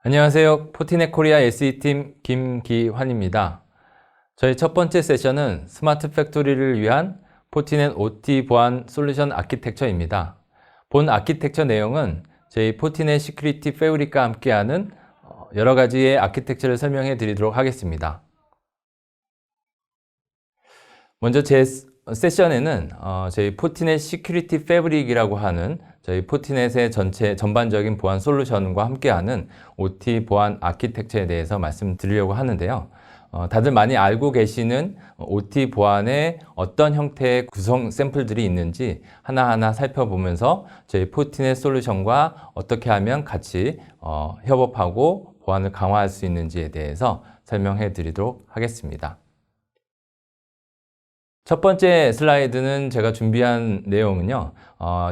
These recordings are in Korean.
안녕하세요. 포티넷 코리아 SE팀 김기환입니다. 저희 첫 번째 세션은 스마트 팩토리를 위한 포티넷 OT 보안 솔루션 아키텍처입니다. 본 아키텍처 내용은 저희 포티넷 시큐리티 패브릭과 함께하는 여러 가지의 아키텍처를 설명해 드리도록 하겠습니다. 먼저 제 세션에는 저희 포티넷 시큐리티 패브릭이라고 하는 저희 포티넷의 전반적인 보안 솔루션과 함께하는 OT 보안 아키텍처에 대해서 말씀드리려고 하는데요. 다들 많이 알고 계시는 OT 보안에 어떤 형태의 구성 샘플들이 있는지 하나하나 살펴보면서 저희 포티넷 솔루션과 어떻게 하면 같이 협업하고 보안을 강화할 수 있는지에 대해서 설명해 드리도록 하겠습니다. 첫 번째 슬라이드는 제가 준비한 내용은요,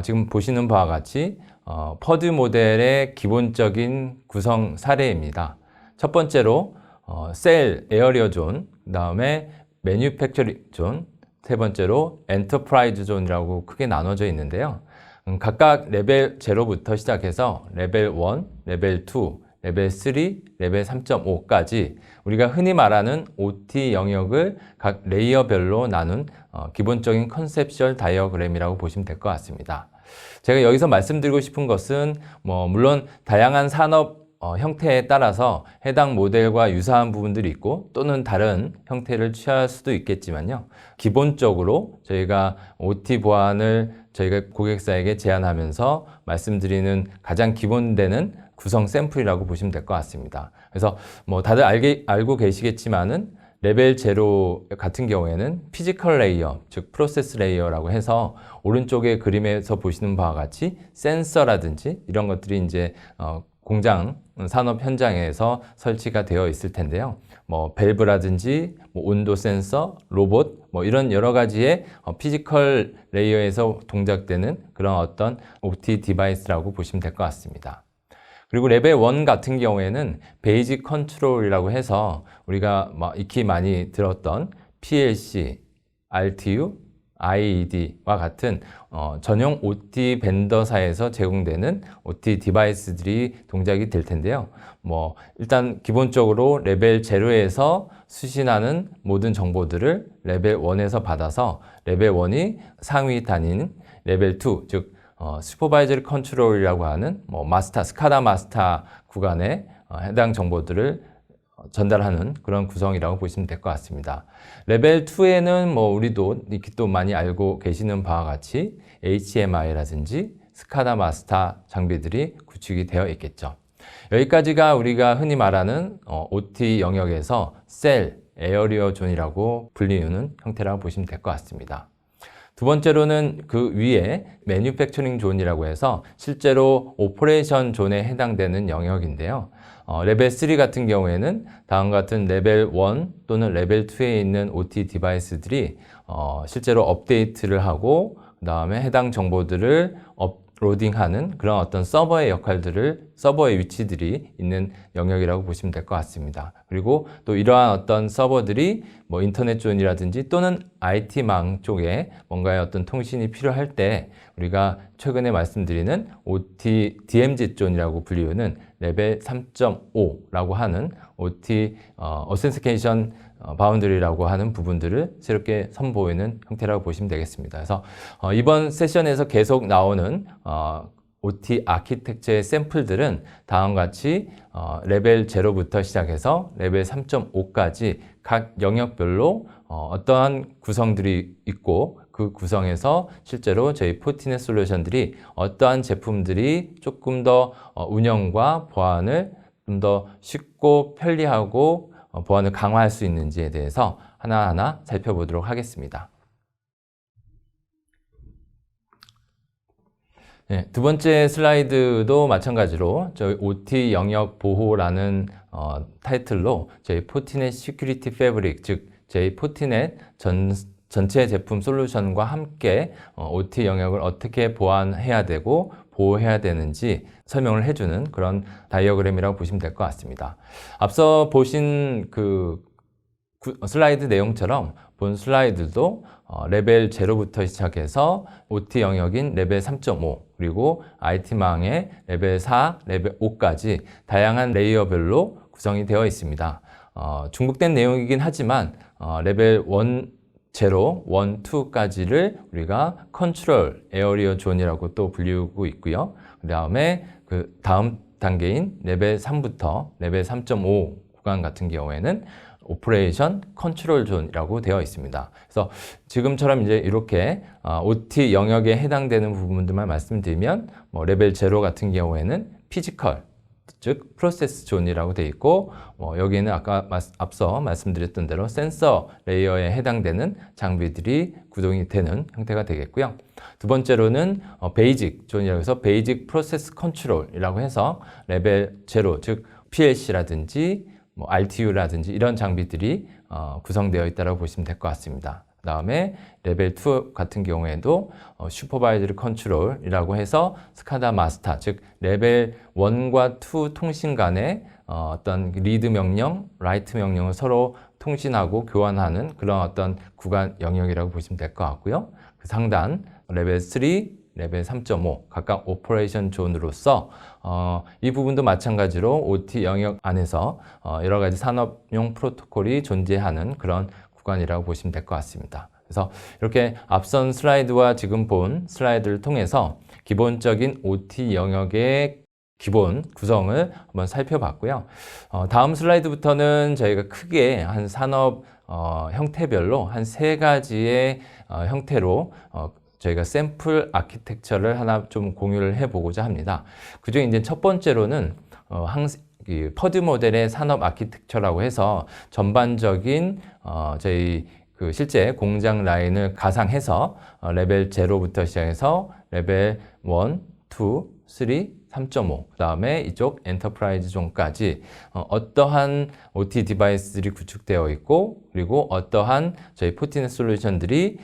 지금 보시는 바와 같이 퍼드 모델의 기본적인 구성 사례입니다. 첫 번째로 셀 에어리어 존, 그 다음에 매뉴팩처링 존, 세 번째로 엔터프라이즈 존이라고 크게 나눠져 있는데요. 각각 레벨 0부터 시작해서 레벨 1, 레벨 2, 레벨 3, 레벨 3.5까지 우리가 흔히 말하는 OT 영역을 각 레이어별로 나눈 기본적인 컨셉셜 다이어그램이라고 보시면 될 것 같습니다. 제가 여기서 말씀드리고 싶은 것은 물론 다양한 산업 형태에 따라서 해당 모델과 유사한 부분들이 있고 또는 다른 형태를 취할 수도 있겠지만요. 기본적으로 저희가 OT 보안을 저희가 고객사에게 제안하면서 말씀드리는 가장 기본되는 구성 샘플이라고 보시면 될 것 같습니다. 그래서 다들 알고 계시겠지만은 레벨 0 같은 경우에는 피지컬 레이어, 즉 프로세스 레이어라고 해서 오른쪽에 그림에서 보시는 바와 같이 센서라든지 이런 것들이 이제 공장 산업 현장에서 설치가 되어 있을 텐데요. 밸브라든지 온도 센서, 로봇 이런 여러 가지의 피지컬 레이어에서 동작되는 그런 어떤 OT 디바이스라고 보시면 될 것 같습니다. 그리고 레벨 1 같은 경우에는 베이직 컨트롤이라고 해서 우리가 익히 많이 들었던 PLC, RTU, IED와 같은 전용 OT 벤더사에서 제공되는 OT 디바이스들이 동작이 될 텐데요. 일단 기본적으로 레벨 0에서 수신하는 모든 정보들을 레벨 1에서 받아서 레벨 1이 상위 단위인 레벨 2, 즉 슈퍼바이저리 컨트롤이라고 하는 스카다 마스터 구간에 해당 정보들을 전달하는 그런 구성이라고 보시면 될 것 같습니다. 레벨 2에는 우리도 이렇게 또 많이 알고 계시는 바와 같이 HMI라든지 스카다 마스터 장비들이 구축이 되어 있겠죠. 여기까지가 우리가 흔히 말하는 OT 영역에서 셀, 에어리어 존이라고 불리우는 형태라고 보시면 될 것 같습니다. 두 번째로는 그 위에 매뉴팩처링 존이라고 해서 실제로 오퍼레이션 존에 해당되는 영역인데요. 레벨 3 같은 경우에는 다음과 같은 레벨 1 또는 레벨 2에 있는 OT 디바이스들이 실제로 업데이트를 하고 그 다음에 해당 정보들을 업로딩하는 그런 어떤 서버의 서버의 위치들이 있는 영역이라고 보시면 될 것 같습니다. 그리고 또 이러한 어떤 서버들이 인터넷 존이라든지 또는 IT망 쪽에 뭔가의 어떤 통신이 필요할 때 우리가 최근에 말씀드리는 OT DMZ 존이라고 불리우는 레벨 3.5라고 하는 OT 어센티케이션 바운더리라고 하는 부분들을 새롭게 선보이는 형태라고 보시면 되겠습니다. 그래서 이번 세션에서 계속 나오는 OT 아키텍처의 샘플들은 다음과 같이 레벨 0부터 시작해서 레벨 3.5까지 각 영역별로 어떠한 구성들이 있고 그 구성에서 실제로 저희 포티넷 솔루션들이 어떠한 제품들이 조금 더 운영과 보안을 좀 더 쉽고 편리하고 보안을 강화할 수 있는지에 대해서 하나하나 살펴보도록 하겠습니다. 네, 두 번째 슬라이드도 마찬가지로 저희 OT 영역 보호라는 타이틀로 저희 포티넷 시큐리티 패브릭, 즉 저희 포티넷 전체 제품 솔루션과 함께 OT 영역을 어떻게 보완해야 되고 보호해야 되는지 설명을 해주는 그런 다이어그램이라고 보시면 될 것 같습니다. 앞서 보신 그 슬라이드 내용처럼 본 슬라이드도 레벨 0부터 시작해서 OT 영역인 레벨 3.5 그리고 IT망의 레벨 4, 레벨 5까지 다양한 레이어별로 구성이 되어 있습니다. 중복된 내용이긴 하지만 레벨 1, 0, 1, 2까지를 우리가 컨트롤 에어리어 존이라고 또 불리고 있고요. 그 다음에 그 다음 단계인 레벨 3부터 레벨 3.5 구간 같은 경우에는 오퍼레이션 컨트롤 존이라고 되어 있습니다. 그래서 지금처럼 이제 이렇게 OT 영역에 해당되는 부분들만 말씀드리면 레벨 0 같은 경우에는 피지컬 즉 프로세스 존이라고 되어 있고 여기에는 아까 앞서 말씀드렸던 대로 센서 레이어에 해당되는 장비들이 구동이 되는 형태가 되겠고요. 두 번째로는 베이직 존이라고 해서 베이직 프로세스 컨트롤이라고 해서 레벨 0 즉 PLC라든지 RTU라든지 이런 장비들이 구성되어 있다고 보시면 될 것 같습니다. 그 다음에 레벨 2 같은 경우에도 슈퍼바이저리 컨트롤이라고 해서 스카다 마스터, 즉 레벨 1과 2 통신 간의 어떤 리드 명령, 라이트 명령을 서로 통신하고 교환하는 그런 어떤 구간 영역이라고 보시면 될 것 같고요. 그 상단 레벨 3, 레벨 3.5 각각 오퍼레이션 존으로서 이 부분도 마찬가지로 OT 영역 안에서 여러 가지 산업용 프로토콜이 존재하는 그런 구간이라고 보시면 될 것 같습니다. 그래서 이렇게 앞선 슬라이드와 지금 본 슬라이드를 통해서 기본적인 OT 영역의 기본 구성을 한번 살펴봤고요. 다음 슬라이드부터는 저희가 크게 한 산업 형태별로 한 3가지의 형태로 저희가 샘플 아키텍처를 하나 좀 공유를 해보고자 합니다. 그중에 이제 첫 번째로는 퍼드 모델의 산업 아키텍처라고 해서 전반적인 저희 그 실제 공장 라인을 가상해서 레벨 0부터 시작해서 레벨 1, 2, 3, 3.5, 그 다음에 이쪽 엔터프라이즈 존까지 어떠한 OT 디바이스들이 구축되어 있고 그리고 어떠한 저희 포티넷 솔루션들이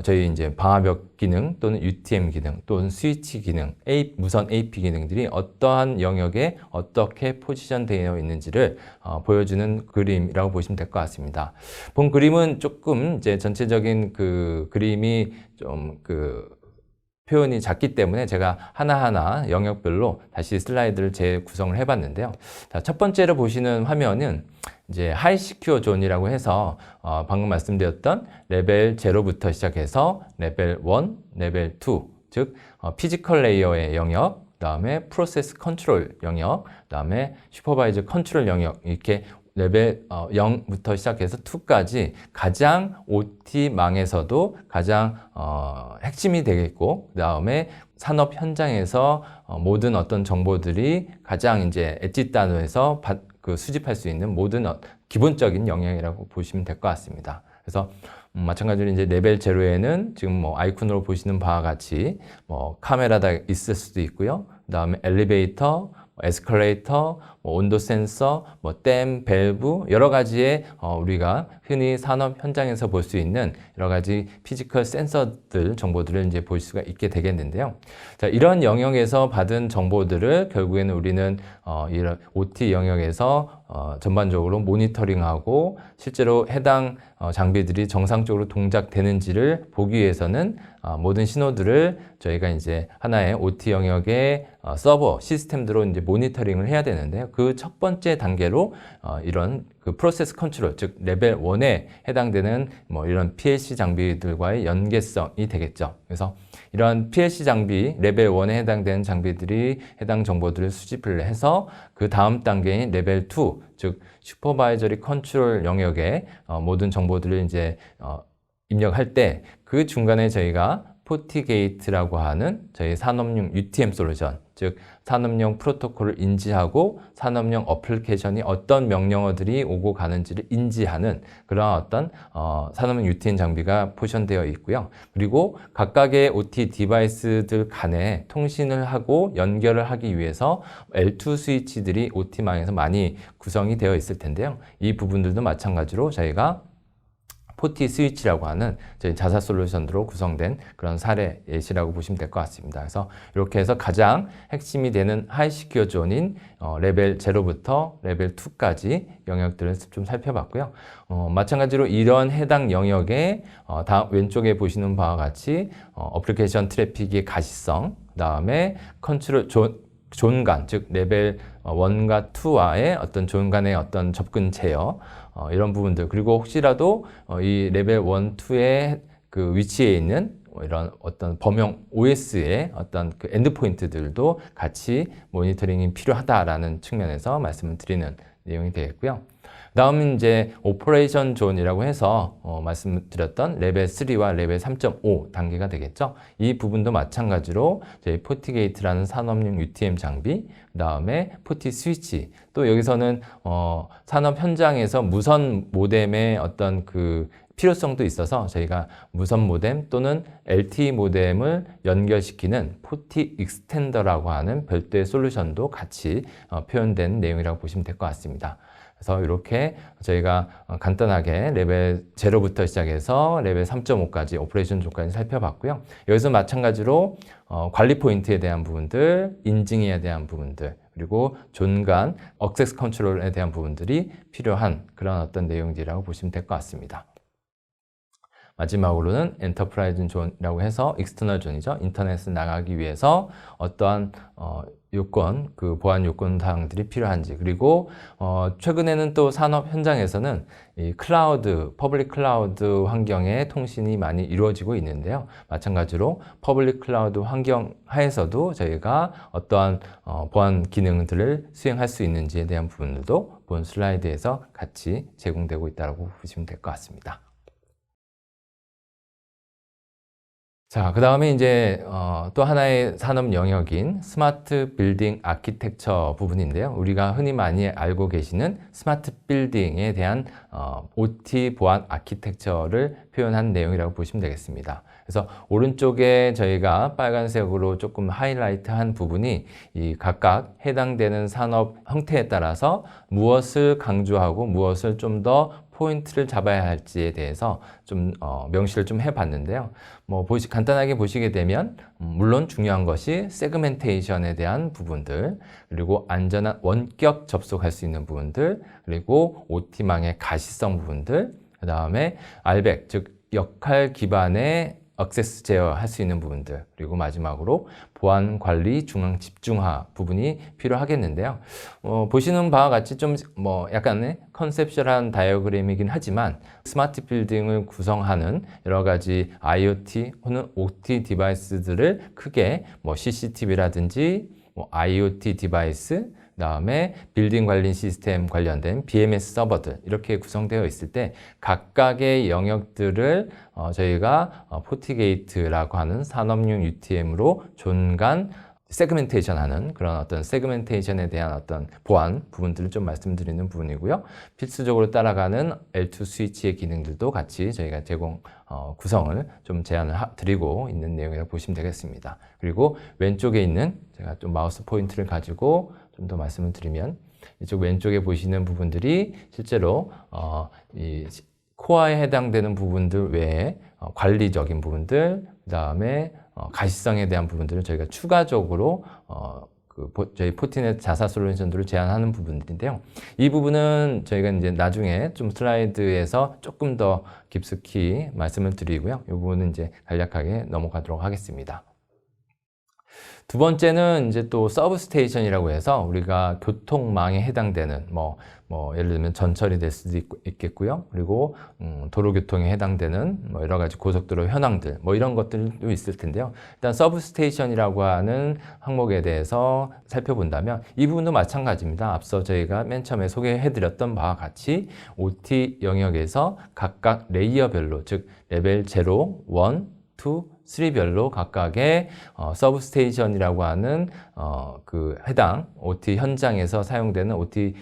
저희 이제 방화벽 기능 또는 UTM 기능 또는 스위치 기능, 무선 AP 기능들이 어떠한 영역에 어떻게 포지션되어 있는지를 보여주는 그림이라고 보시면 될 것 같습니다. 본 그림은 조금 이제 전체적인 그 그림이 좀 표현이 작기 때문에 제가 하나하나 영역별로 다시 슬라이드를 재구성을 해봤는데요. 자, 첫 번째로 보시는 화면은 이제 하이 시큐어 존이라고 해서 방금 말씀드렸던 레벨 0부터 시작해서 레벨 1, 레벨 2, 즉 피지컬 레이어의 영역, 그 다음에 프로세스 컨트롤 영역, 그 다음에 슈퍼바이저 컨트롤 영역 이렇게 레벨 0부터 시작해서 2까지 가장 OT망에서도 가장 핵심이 되겠고 그 다음에 산업 현장에서 모든 어떤 정보들이 가장 이제 엣지 단어에서 수집할 수 있는 모든 기본적인 영역이라고 보시면 될 것 같습니다. 그래서 마찬가지로 이제 레벨 0에는 지금 아이콘으로 보시는 바와 같이 카메라가 있을 수도 있고요. 그 다음에 엘리베이터, 에스컬레이터, 온도 센서, 댐, 밸브 여러 가지의 우리가 흔히 산업 현장에서 볼 수 있는 여러 가지 피지컬 센서들 정보들을 이제 볼 수가 있게 되겠는데요. 자, 이런 영역에서 받은 정보들을 결국에는 우리는 이런 OT 영역에서 전반적으로 모니터링하고 실제로 해당 장비들이 정상적으로 동작되는지를 보기 위해서는 모든 신호들을 저희가 이제 하나의 OT 영역의 서버 시스템들로 이제 모니터링을 해야 되는데요. 그 첫 번째 단계로 이런 그 프로세스 컨트롤, 즉 레벨 1에 해당되는 이런 PLC 장비들과의 연계성이 되겠죠. 그래서 이러한 PLC 장비, 레벨 1에 해당되는 장비들이 해당 정보들을 수집을 해서 그 다음 단계인 레벨 2, 즉 슈퍼바이저리 컨트롤 영역에 모든 정보들을 이제 입력할 때 그 중간에 저희가 포티게이트라고 하는 저희 산업용 UTM 솔루션, 즉 산업용 프로토콜을 인지하고 산업용 어플리케이션이 어떤 명령어들이 오고 가는지를 인지하는 그런 어떤 산업용 UTM 장비가 포션되어 있고요. 그리고 각각의 OT 디바이스들 간에 통신을 하고 연결을 하기 위해서 L2 스위치들이 OT망에서 많이 구성이 되어 있을 텐데요. 이 부분들도 마찬가지로 저희가 포티 스위치라고 하는 저희 자사 솔루션으로 구성된 그런 사례 예시라고 보시면 될 것 같습니다. 그래서 이렇게 해서 가장 핵심이 되는 하이 시큐어 존인 레벨 0부터 레벨 2까지 영역들을 좀 살펴봤고요. 마찬가지로 이런 해당 영역에 다음 왼쪽에 보시는 바와 같이 어플리케이션 트래픽의 가시성, 그다음에 컨트롤 존간, 즉 레벨 1과 2와의 어떤 존 간의 어떤 접근 제어, 이런 부분들, 그리고 혹시라도 이 레벨 1, 2의 그 위치에 있는 이런 어떤 범용 OS의 어떤 그 엔드포인트들도 같이 모니터링이 필요하다라는 측면에서 말씀을 드리는 내용이 되겠고요. 다음은 이제 오퍼레이션 존이라고 해서 말씀드렸던 레벨 3와 레벨 3.5 단계가 되겠죠. 이 부분도 마찬가지로 저희 포티게이트라는 산업용 UTM 장비, 그 다음에 포티 스위치, 또 여기서는 산업 현장에서 무선 모뎀의 어떤 그 필요성도 있어서 저희가 무선 모뎀 또는 LTE 모뎀을 연결시키는 포티 익스텐더라고 하는 별도의 솔루션도 같이 표현된 내용이라고 보시면 될 것 같습니다. 그래서 이렇게 저희가 간단하게 레벨 0부터 시작해서 레벨 3.5까지 오퍼레이션 존까지 살펴봤고요. 여기서 마찬가지로 관리 포인트에 대한 부분들, 인증에 대한 부분들, 그리고 존 간 액세스 컨트롤에 대한 부분들이 필요한 그런 어떤 내용들이라고 보시면 될 것 같습니다. 마지막으로는 엔터프라이즈 존이라고 해서 익스터널 존이죠. 인터넷에 나가기 위해서 어떠한 요건, 그 보안 요건 사항들이 필요한지, 그리고 최근에는 또 산업 현장에서는 이 클라우드, 퍼블릭 클라우드 환경의 통신이 많이 이루어지고 있는데요. 마찬가지로 퍼블릭 클라우드 환경 하에서도 저희가 어떠한 보안 기능들을 수행할 수 있는지에 대한 부분들도 본 슬라이드에서 같이 제공되고 있다고 보시면 될 것 같습니다. 자, 그 다음에 이제 또 하나의 산업 영역인 스마트 빌딩 아키텍처 부분인데요. 우리가 흔히 많이 알고 계시는 스마트 빌딩에 대한 OT 보안 아키텍처를 표현한 내용이라고 보시면 되겠습니다. 그래서 오른쪽에 저희가 빨간색으로 조금 하이라이트한 부분이 이 각각 해당되는 산업 형태에 따라서 무엇을 강조하고 무엇을 좀 더 포인트를 잡아야 할지에 대해서 좀 명시를 좀 해봤는데요. 간단하게 보시게 되면 물론 중요한 것이 세그멘테이션에 대한 부분들, 그리고 안전한 원격 접속할 수 있는 부분들, 그리고 OT망의 가시성 부분들, 그 다음에 RBAC, 즉 역할 기반의 액세스 제어할 수 있는 부분들, 그리고 마지막으로 보안 관리 중앙 집중화 부분이 필요하겠는데요. 보시는 바와 같이 좀 약간의 컨셉션한 다이어그램이긴 하지만 스마트 빌딩을 구성하는 여러 가지 IoT 혹은 OT 디바이스들을 크게 CCTV라든지 IoT 디바이스, 그다음에 빌딩 관리 시스템 관련된 BMS 서버들 이렇게 구성되어 있을 때 각각의 영역들을 저희가 포티게이트라고 하는 산업용 UTM으로 존간 세그멘테이션 하는 그런 어떤 세그멘테이션에 대한 어떤 보안 부분들을 좀 말씀드리는 부분이고요. 필수적으로 따라가는 L2 스위치의 기능들도 같이 저희가 구성을 좀 제안을 드리고 있는 내용이라고 보시면 되겠습니다. 그리고 왼쪽에 있는 제가 좀 마우스 포인트를 가지고 좀 더 말씀을 드리면 이쪽 왼쪽에 보시는 부분들이 실제로 이 코어에 해당되는 부분들 외에 관리적인 부분들, 그 다음에 가시성에 대한 부분들을 저희가 추가적으로 저희 포티넷 자사 솔루션들을 제안하는 부분들인데요. 이 부분은 저희가 이제 나중에 좀 슬라이드에서 조금 더 깊숙이 말씀을 드리고요. 이 부분은 이제 간략하게 넘어가도록 하겠습니다. 두 번째는 이제 또 서브스테이션이라고 해서 우리가 교통망에 해당되는 예를 들면 전철이 될 수도 있겠고요. 그리고 도로교통에 해당되는 여러 가지 고속도로 현황들 이런 것들도 있을 텐데요. 일단 서브스테이션이라고 하는 항목에 대해서 살펴본다면 이 부분도 마찬가지입니다. 앞서 저희가 맨 처음에 소개해드렸던 바와 같이 OT 영역에서 각각 레이어별로 즉 레벨 0, 1, 2, 3별로 각각의 서브스테이션이라고 하는 그 해당 OT 현장에서 사용되는 OT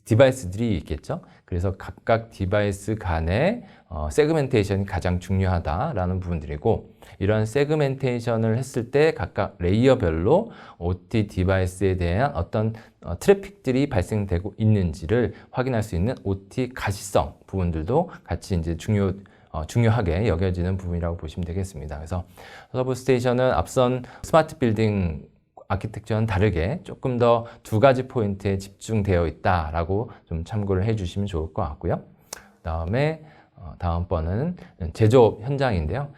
디바이스들이 있겠죠. 그래서 각각 디바이스 간의 세그멘테이션이 가장 중요하다라는 부분들이고, 이런 세그멘테이션을 했을 때 각각 레이어별로 OT 디바이스에 대한 어떤 트래픽들이 발생되고 있는지를 확인할 수 있는 OT 가시성 부분들도 같이 이제 중요 중요하게 여겨지는 부분이라고 보시면 되겠습니다. 그래서 서브스테이션은 앞선 스마트 빌딩 아키텍처는 다르게 조금 더 두 가지 포인트에 집중되어 있다라고 좀 참고를 해주시면 좋을 것 같고요. 그다음에 다음번은 제조업 현장인데요.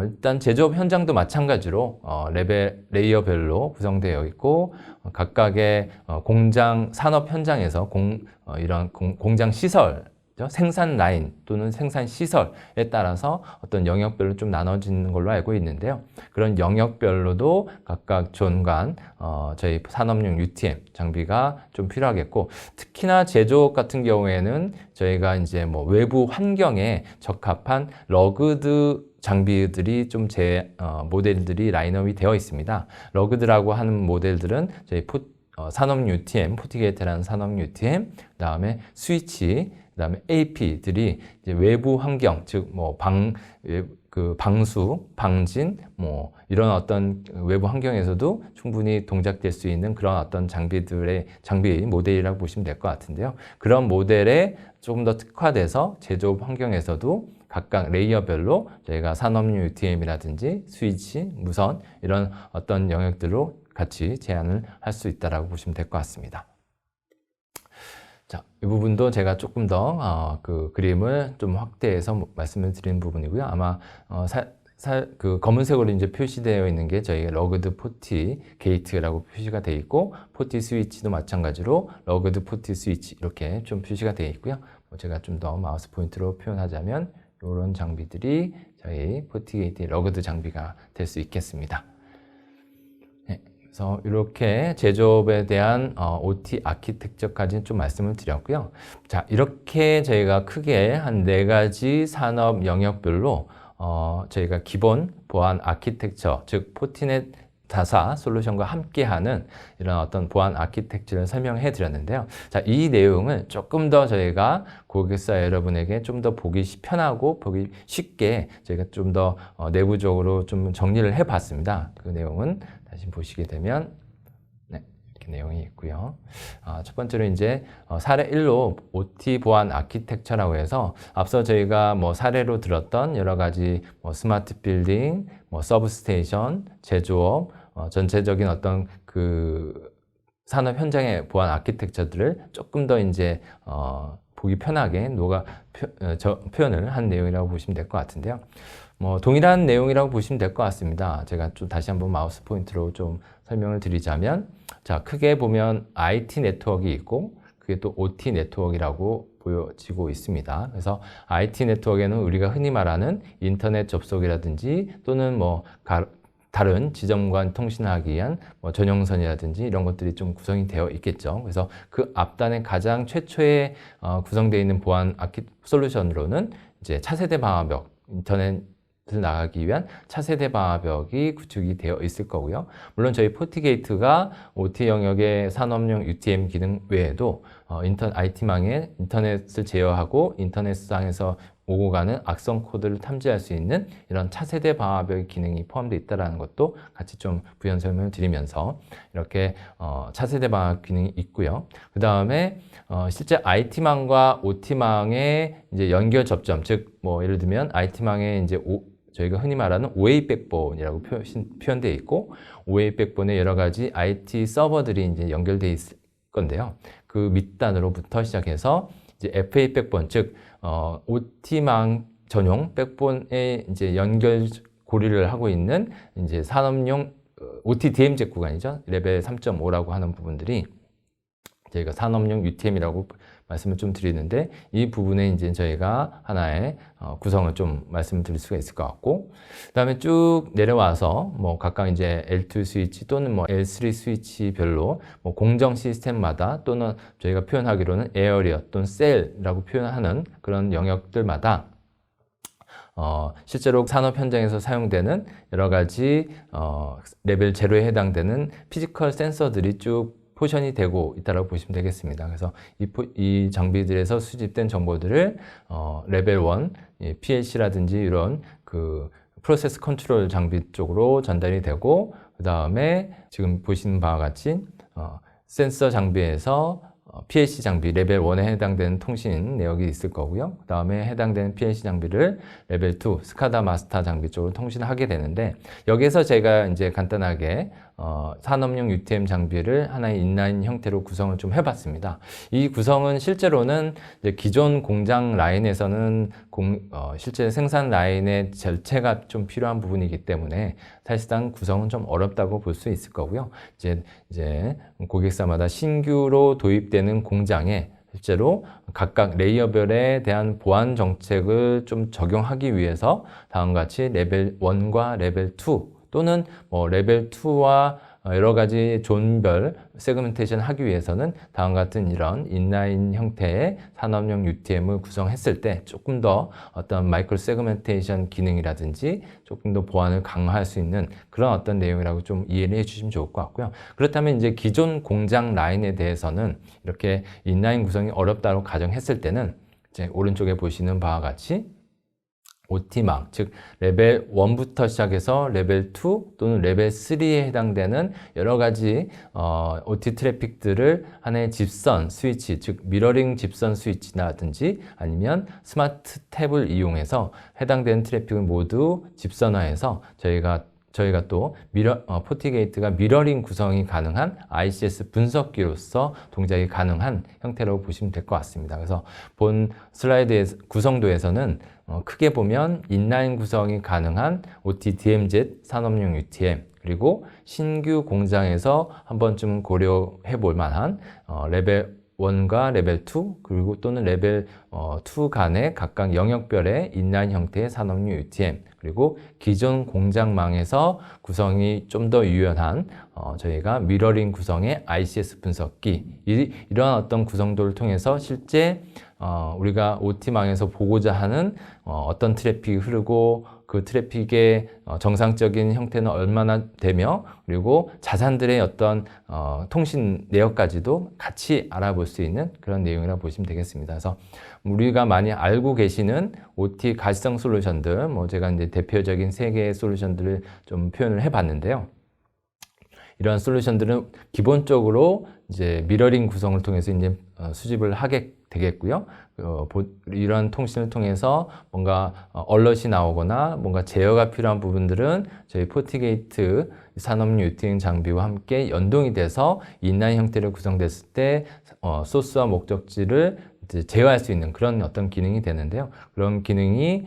일단 제조업 현장도 마찬가지로 레이어별로 구성되어 있고 각각의 공장 산업 현장에서 이런 공장 시설 생산 라인 또는 생산 시설에 따라서 어떤 영역별로 좀 나눠지는 걸로 알고 있는데요. 그런 영역별로도 각각 존간 저희 산업용 UTM 장비가 좀 필요하겠고, 특히나 제조업 같은 경우에는 저희가 이제 뭐 외부 환경에 적합한 러그드 장비들이 좀 모델들이 라인업이 되어 있습니다. 러그드라고 하는 모델들은 저희 산업 UTM, 포티게이트라는 산업 UTM, 그다음에 스위치, 그다음에 AP들이 이제 외부 환경, 즉 뭐 방수, 방진, 뭐 이런 어떤 외부 환경에서도 충분히 동작될 수 있는 그런 어떤 장비 모델이라고 보시면 될 것 같은데요. 그런 모델에 조금 더 특화돼서 제조업 환경에서도 각각 레이어별로 저희가 산업용 UTM이라든지 스위치, 무선 이런 어떤 영역들로 같이 제안을 할 수 있다라고 보시면 될 것 같습니다. 자, 이 부분도 제가 조금 더 그 그림을 좀 확대해서 말씀을 드리는 부분이고요. 아마 그 검은색으로 이제 표시되어 있는 게 저희 러그드 포티 게이트라고 표시가 되어 있고, 포티 스위치도 마찬가지로 러그드 포티 스위치 이렇게 좀 표시가 되어 있고요. 제가 좀 더 마우스 포인트로 표현하자면 이런 장비들이 저희 포티 게이트 러그드 장비가 될 수 있겠습니다. 그래서 이렇게 제조업에 대한 OT 아키텍처까지 좀 말씀을 드렸고요. 자, 이렇게 저희가 크게 한 4가지 산업 영역별로 저희가 기본 보안 아키텍처, 즉 포티넷 다사 솔루션과 함께하는 이런 어떤 보안 아키텍처를 설명해 드렸는데요. 자, 이 내용을 조금 더 저희가 고객사 여러분에게 좀 더 보기 편하고 보기 쉽게 저희가 좀 더 내부적으로 좀 정리를 해 봤습니다. 그 내용은 다시 보시게 되면 이렇게 내용이 있고요. 첫 번째로 이제 사례 1로 OT 보안 아키텍처라고 해서 앞서 저희가 뭐 사례로 들었던 여러 가지 스마트 빌딩, 서브스테이션, 제조업, 전체적인 어떤 그 산업 현장의 보안 아키텍처들을 조금 더 이제 보기 편하게 표현을 한 내용이라고 보시면 될 것 같은데요. 동일한 내용이라고 보시면 될 것 같습니다. 제가 좀 다시 한번 마우스 포인트로 좀 설명을 드리자면, 자, 크게 보면 IT 네트워크가 있고 그게 또 OT 네트워크라고 보여지고 있습니다. 그래서 IT 네트워크에는 우리가 흔히 말하는 인터넷 접속이라든지 또는 다른 지점간 통신하기 위한 전용선이라든지 이런 것들이 좀 구성이 되어 있겠죠. 그래서 그 앞단에 가장 최초에 구성되어 있는 보안 솔루션으로는 이제 차세대 방화벽, 인터넷을 나가기 위한 차세대 방화벽이 구축이 되어 있을 거고요. 물론 저희 포티게이트가 OT 영역의 산업용 UTM 기능 외에도 IT망에 인터넷을 제어하고 인터넷상에서 오고 가는 악성 코드를 탐지할 수 있는 이런 차세대 방화벽 기능이 포함되어 있다는 것도 같이 좀 부연 설명을 드리면서 이렇게 차세대 방화 기능이 있고요. 그 다음에 실제 IT망과 OT망의 이제 연결 접점, 즉 예를 들면 IT망에 이제 저희가 흔히 말하는 OA 백본이라고 표현되어 있고, OA 백본에 여러 가지 IT 서버들이 이제 연결되어 있을 건데요. 그 밑단으로부터 시작해서 이제 FA 백본, 즉 OT망 전용 백본에 이제 연결 고리를 하고 있는 이제 산업용 OT DMZ 구간이죠. 레벨 3.5라고 하는 부분들이 저희가 산업용 UTM이라고 말씀을 좀 드리는데, 이 부분에 이제 저희가 하나의 구성을 좀 말씀을 드릴 수가 있을 것 같고, 그 다음에 쭉 내려와서 각각 이제 L2 스위치 또는 L3 스위치별로 공정 시스템마다 또는 저희가 표현하기로는 에어리어 또는 셀이라고 표현하는 그런 영역들마다 실제로 산업 현장에서 사용되는 여러 가지 레벨 제로에 해당되는 피지컬 센서들이 쭉 포션이 되고 있다고 보시면 되겠습니다. 그래서 이 장비들에서 수집된 정보들을 레벨 1, PLC라든지 이런 그 프로세스 컨트롤 장비 쪽으로 전달이 되고, 그 다음에 지금 보시는 바와 같이 센서 장비에서 PLC 장비 레벨 1에 해당되는 통신 내역이 있을 거고요. 그 다음에 해당되는 PLC 장비를 레벨 2 스카다 마스터 장비 쪽으로 통신하게 되는데, 여기에서 제가 이제 간단하게 산업용 UTM 장비를 하나의 인라인 형태로 구성을 좀 해봤습니다. 이 구성은 실제로는 이제 기존 공장 라인에서는 실제 생산 라인의 절체가 좀 필요한 부분이기 때문에 사실상 구성은 좀 어렵다고 볼 수 있을 거고요. 이제 고객사마다 신규로 도입되는 공장에 실제로 각각 레이어별에 대한 보안 정책을 좀 적용하기 위해서 다음과 같이 레벨 1과 레벨 2 또는 뭐 레벨 2와 여러 가지 존별 세그멘테이션 하기 위해서는 다음과 같은 이런 인라인 형태의 산업용 UTM을 구성했을 때 조금 더 어떤 마이크로 세그멘테이션 기능이라든지 조금 더 보안을 강화할 수 있는 그런 어떤 내용이라고 좀 이해를 해 주시면 좋을 것 같고요. 그렇다면 이제 기존 공장 라인에 대해서는 이렇게 인라인 구성이 어렵다고 가정했을 때는 이제 오른쪽에 보시는 바와 같이 OT망, 즉 레벨 1부터 시작해서 레벨 2 또는 레벨 3에 해당되는 여러 가지 OT 트래픽들을 하나의 집선 스위치, 즉 미러링 집선 스위치라든지 아니면 스마트 탭을 이용해서 해당되는 트래픽을 모두 집선화해서 저희가 또 포티게이트가 미러링 구성이 가능한 ICS 분석기로서 동작이 가능한 형태라고 보시면 될 것 같습니다. 그래서 본 슬라이드의 구성도에서는 크게 보면 인라인 구성이 가능한 OT DMZ 산업용 UTM, 그리고 신규 공장에서 한 번쯤 고려해 볼 만한 레벨 1과 레벨 2 그리고 또는 레벨 2 간의 각각 영역별의 인라인 형태의 산업용 UTM, 그리고 기존 공장망에서 구성이 좀 더 유연한 저희가 미러링 구성의 ICS 분석기, 이러한 어떤 구성도를 통해서 실제 우리가 OT망에서 보고자 하는 어떤 트래픽이 흐르고 그 트래픽의 정상적인 형태는 얼마나 되며, 그리고 자산들의 어떤 통신 내역까지도 같이 알아볼 수 있는 그런 내용이라고 보시면 되겠습니다. 그래서 우리가 많이 알고 계시는 OT 가시성 솔루션들, 제가 이제 대표적인 3개의 솔루션들을 좀 표현을 해봤는데요. 이러한 솔루션들은 기본적으로 이제 미러링 구성을 통해서 이제 수집을 하게 되겠고요. 이런 통신을 통해서 뭔가 얼럿이 나오거나 뭔가 제어가 필요한 부분들은 저희 포티게이트 산업용 UTM 장비와 함께 연동이 돼서 인라인 형태로 구성됐을 때 소스와 목적지를 제어할 수 있는 그런 어떤 기능이 되는데요. 그런 기능이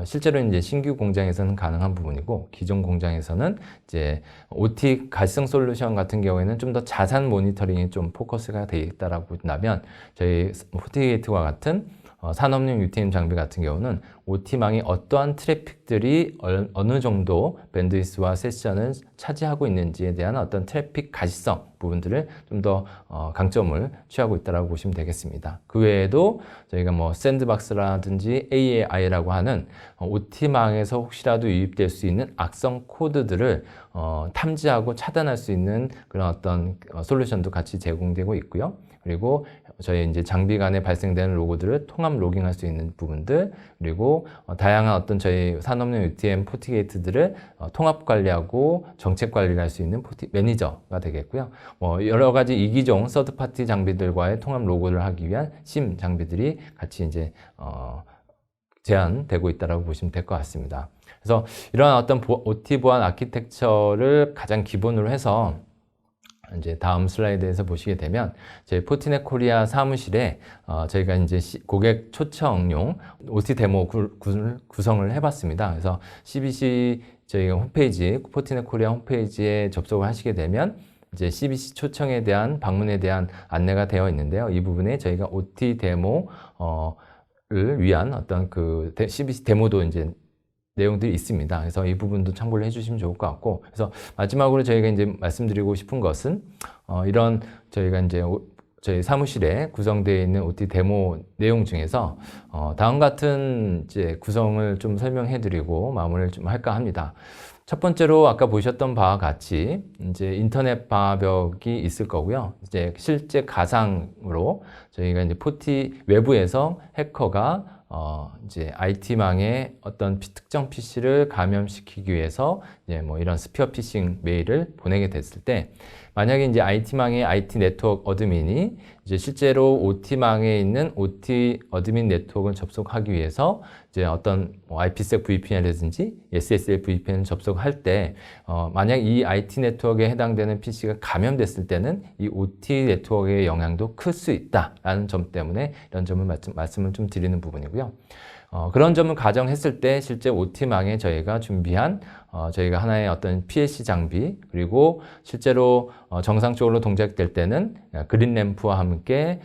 실제로 이제 신규 공장에서는 가능한 부분이고, 기존 공장에서는 이제 OT 가시성 솔루션 같은 경우에는 좀 더 자산 모니터링이 좀 포커스가 되어 있다라고 본다면, 저희 포티게이트와 같은 산업용 UTM 장비 같은 경우는 OT망이 어떠한 트래픽들이 어느 정도 밴드위스와 세션을 차지하고 있는지에 대한 어떤 트래픽 가시성 부분들을 좀 더 강점을 취하고 있다고 보시면 되겠습니다. 그 외에도 저희가 뭐 샌드박스라든지 AAI라고 하는 OT망에서 혹시라도 유입될 수 있는 악성 코드들을 탐지하고 차단할 수 있는 그런 어떤 솔루션도 같이 제공되고 있고요. 그리고 저희 이제 장비 간에 발생되는 로고들을 통합 로깅할 수 있는 부분들, 그리고 다양한 어떤 저희 산업용 UTM 포티게이트들을 통합 관리하고 정책 관리를 할 수 있는 매니저가 되겠고요. 여러 가지 이기종 서드파티 장비들과의 통합 로고를 하기 위한 심 장비들이 같이 이제 제한되고 있다고 보시면 될 것 같습니다. 그래서 이러한 어떤 OT 보안 아키텍처를 가장 기본으로 해서 이제 다음 슬라이드에서 보시게 되면 저희 포티넷 코리아 사무실에 저희가 이제 고객 초청용 OT 데모 구성을 해봤습니다. 그래서 CBC 저희 홈페이지, 포티넷 코리아 홈페이지에 접속을 하시게 되면 이제 CBC 초청에 대한 방문에 대한 안내가 되어 있는데요. 이 부분에 저희가 OT 데모를 위한 어떤 그 CBC 데모도 이제 내용들이 있습니다. 그래서 이 부분도 참고를 해주시면 좋을 것 같고, 그래서 마지막으로 저희가 이제 말씀드리고 싶은 것은 이런 저희가 이제 저희 사무실에 구성되어 있는 OT 데모 내용 중에서 다음 같은 이제 구성을 좀 설명해드리고 마무리를 좀 할까 합니다. 첫 번째로 아까 보셨던 바와 같이 이제 인터넷 방화벽이 있을 거고요. 이제 실제 가상으로 저희가 이제 포티 외부에서 해커가 이제 IT망에 어떤 특정 PC를 감염시키기 위해서 이제 뭐 이런 스피어 피싱 메일을 보내게 됐을 때, 만약에 이제 IT망의 IT 네트워크 어드민이 이제 실제로 OT망에 있는 OT 어드민 네트워크를 접속하기 위해서 이제 어떤 뭐 IPsec VPN이라든지 SSL VPN을 접속할 때, 만약 이 IT 네트워크에 해당되는 PC가 감염됐을 때는 이 OT 네트워크의 영향도 클 수 있다라는 점 때문에 이런 점을 말씀을 좀 드리는 부분이고요. 그런 점을 가정했을 때 실제 OT망에 저희가 준비한 저희가 하나의 어떤 PLC 장비, 그리고 실제로 정상적으로 동작될 때는 그린 램프와 함께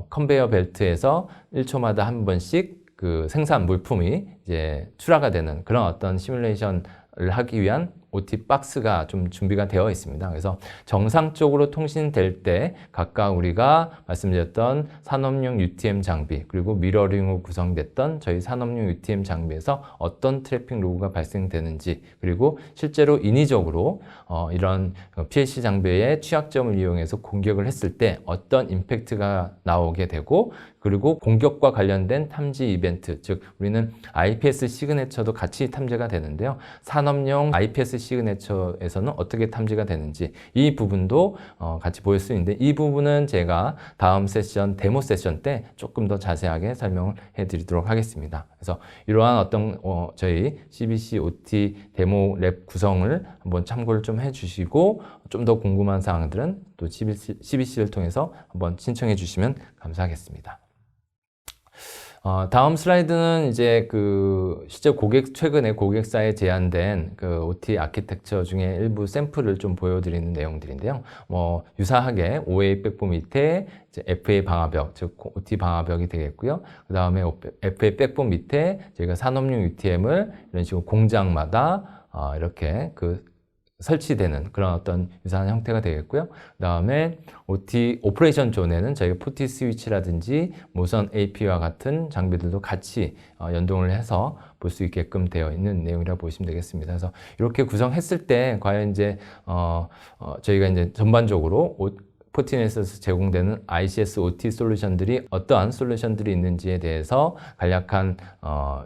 컨베이어 벨트에서 1초마다 한 번씩 그 생산 물품이 이제 출하가 되는 그런 어떤 시뮬레이션을 하기 위한 OT 박스가 좀 준비가 되어 있습니다. 그래서 정상적으로 통신될 때 각각 우리가 말씀드렸던 산업용 UTM 장비, 그리고 미러링으로 구성됐던 저희 산업용 UTM 장비에서 어떤 트래픽 로그가 발생되는지, 그리고 실제로 인위적으로 이런 PLC 장비의 취약점을 이용해서 공격을 했을 때 어떤 임팩트가 나오게 되고, 그리고 공격과 관련된 탐지 이벤트, 즉 우리는 IPS 시그네처도 같이 탐지가 되는데요. 산업용 IPS 시그네처에서는 어떻게 탐지가 되는지 이 부분도 같이 보일 수 있는데, 이 부분은 제가 다음 세션, 데모 세션 때 조금 더 자세하게 설명을 해드리도록 하겠습니다. 그래서 이러한 어떤 저희 CBC OT 데모 랩 구성을 한번 참고를 좀 해주시고, 좀 더 궁금한 사항들은 또 CBC를 통해서 한번 신청해 주시면 감사하겠습니다. 다음 슬라이드는 이제 실제 최근에 고객사에 제안된 OT 아키텍처 중에 일부 샘플을 좀 보여드리는 내용들인데요. 유사하게 OA 백보 밑에 이제 FA 방화벽, 즉 OT 방화벽이 되겠고요. 그 다음에 FA 백보 밑에 저희가 산업용 UTM을 이런 식으로 공장마다 이렇게 설치되는 그런 어떤 유사한 형태가 되겠고요. 그 다음에 OT 오퍼레이션 존에는 저희가 포티 스위치라든지 무선 AP와 같은 장비들도 같이 연동을 해서 볼 수 있게끔 되어 있는 내용이라고 보시면 되겠습니다. 그래서 이렇게 구성했을 때 과연 이제 저희가 이제 전반적으로 포티넷에서 제공되는 ICS OT 솔루션들이 어떠한 솔루션들이 있는지에 대해서 간략한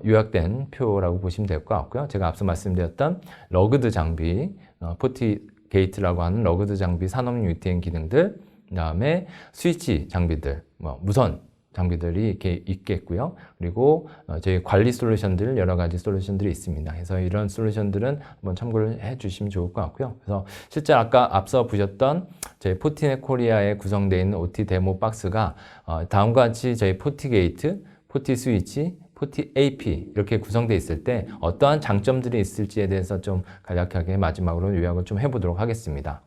요약된 표라고 보시면 될 것 같고요. 제가 앞서 말씀드렸던 러그드 장비, 포티 게이트라고 하는 러그드 장비 산업용 UTM 기능들, 그 다음에 스위치 장비들, 무선 장비들이 이렇게 있겠고요. 그리고 저희 관리 솔루션들, 여러 가지 솔루션들이 있습니다. 그래서 이런 솔루션들은 한번 참고를 해 주시면 좋을 것 같고요. 그래서 실제 아까 앞서 보셨던 저희 포티넷 코리아에 구성되어 있는 OT 데모 박스가 다음과 같이 저희 포티 게이트, 포티 스위치, 포티 AP 이렇게 구성되어 있을 때 어떠한 장점들이 있을지에 대해서 좀 간략하게 마지막으로 요약을 좀 해보도록 하겠습니다.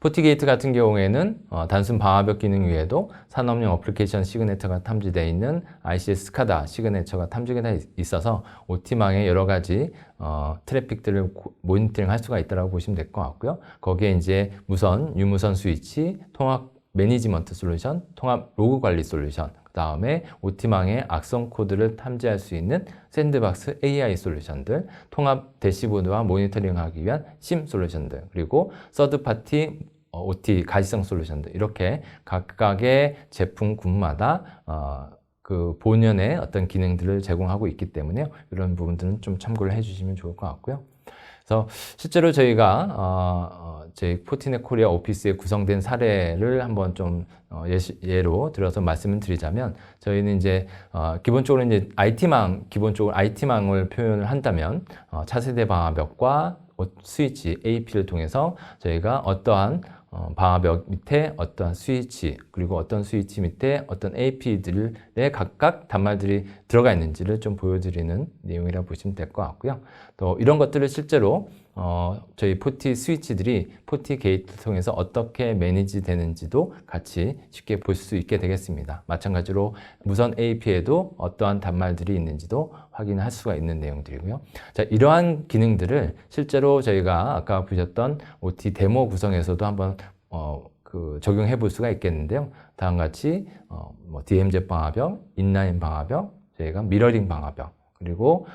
포티게이트 같은 경우에는 단순 방화벽 기능 외에도 산업용 어플리케이션 시그네처가 탐지되어 있는 ICS 스카다 시그네처가 탐지가 되어 있어서 OT망의 여러 가지 트래픽들을 모니터링 할 수가 있다고 보시면 될 것 같고요. 거기에 이제 무선, 유무선 스위치, 통합 매니지먼트 솔루션, 통합 로그 관리 솔루션, 그 다음에 OT망의 악성 코드를 탐지할 수 있는 샌드박스 AI 솔루션들, 통합 대시보드와 모니터링하기 위한 심 솔루션들, 그리고 서드파티 OT 가시성 솔루션들, 이렇게 각각의 제품군마다 본연의 어떤 기능들을 제공하고 있기 때문에 이런 부분들은 좀 참고를 해주시면 좋을 것 같고요. 그래서 실제로 저희가 저희 포티넷 코리아 오피스에 구성된 사례를 한번 좀 예로 들어서 말씀을 드리자면, 저희는 이제 기본적으로 이제 기본적으로 IT망을 표현을 한다면 차세대 방화벽과 스위치 AP를 통해서 저희가 어떠한 방화벽 밑에 어떤 스위치, 그리고 어떤 스위치 밑에 어떤 AP들의 각각 단말들이 들어가 있는지를 좀 보여드리는 내용이라고 보시면 될 것 같고요. 또 이런 것들을 실제로 저희 포티 스위치들이 포티 게이트를 통해서 어떻게 매니지 되는지도 같이 쉽게 볼 수 있게 되겠습니다. 마찬가지로 무선 AP에도 어떠한 단말들이 있는지도 확인할 수가 있는 내용들이고요. 자, 이러한 기능들을 실제로 저희가 아까 보셨던 OT 데모 구성에서도 한번 적용해 볼 수가 있겠는데요. 다음과 같이 DMZ 방화벽, 인라인 방화벽, 저희가 미러링 방화벽, 그리고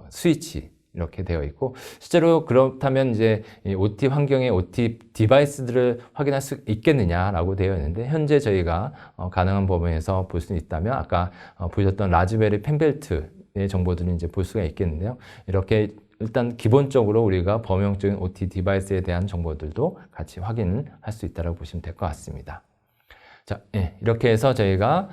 스위치, 이렇게 되어 있고, 실제로 그렇다면 이제 이 OT 환경의 OT 디바이스들을 확인할 수 있겠느냐라고 되어 있는데, 현재 저희가 가능한 범위에서 볼 수 있다면 아까 보셨던 라즈베리 펜벨트의 정보들을 이제 볼 수가 있겠는데요. 이렇게 일단 기본적으로 우리가 범용적인 OT 디바이스에 대한 정보들도 같이 확인을 할 수 있다고 보시면 될 것 같습니다. 자, 이렇게 해서 저희가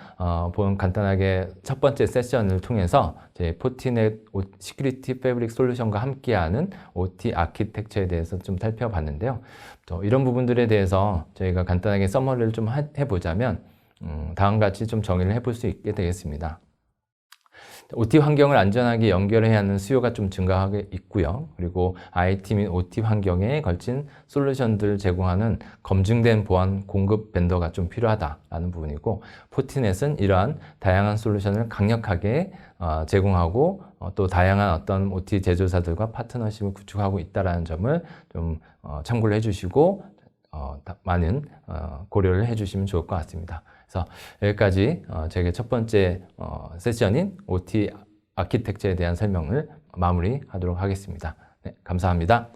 간단하게 첫 번째 세션을 통해서 저희 포티넷 시큐리티 패브릭 솔루션과 함께하는 OT 아키텍처에 대해서 좀 살펴봤는데요. 또 이런 부분들에 대해서 저희가 간단하게 서머리를 좀 해보자면 다음과 같이 좀 정의를 해볼 수 있게 되겠습니다. OT 환경을 안전하게 연결해야 하는 수요가 좀 증가하고 있고요. 그리고 IT 및 OT 환경에 걸친 솔루션들을 제공하는 검증된 보안 공급 벤더가 좀 필요하다라는 부분이고, 포티넷은 이러한 다양한 솔루션을 강력하게 제공하고 또 다양한 어떤 OT 제조사들과 파트너십을 구축하고 있다는 점을 좀 참고를 해주시고 많은 고려를 해주시면 좋을 것 같습니다. 그래서 여기까지 제게 첫 번째 세션인 OT 아키텍처에 대한 설명을 마무리하도록 하겠습니다. 네, 감사합니다.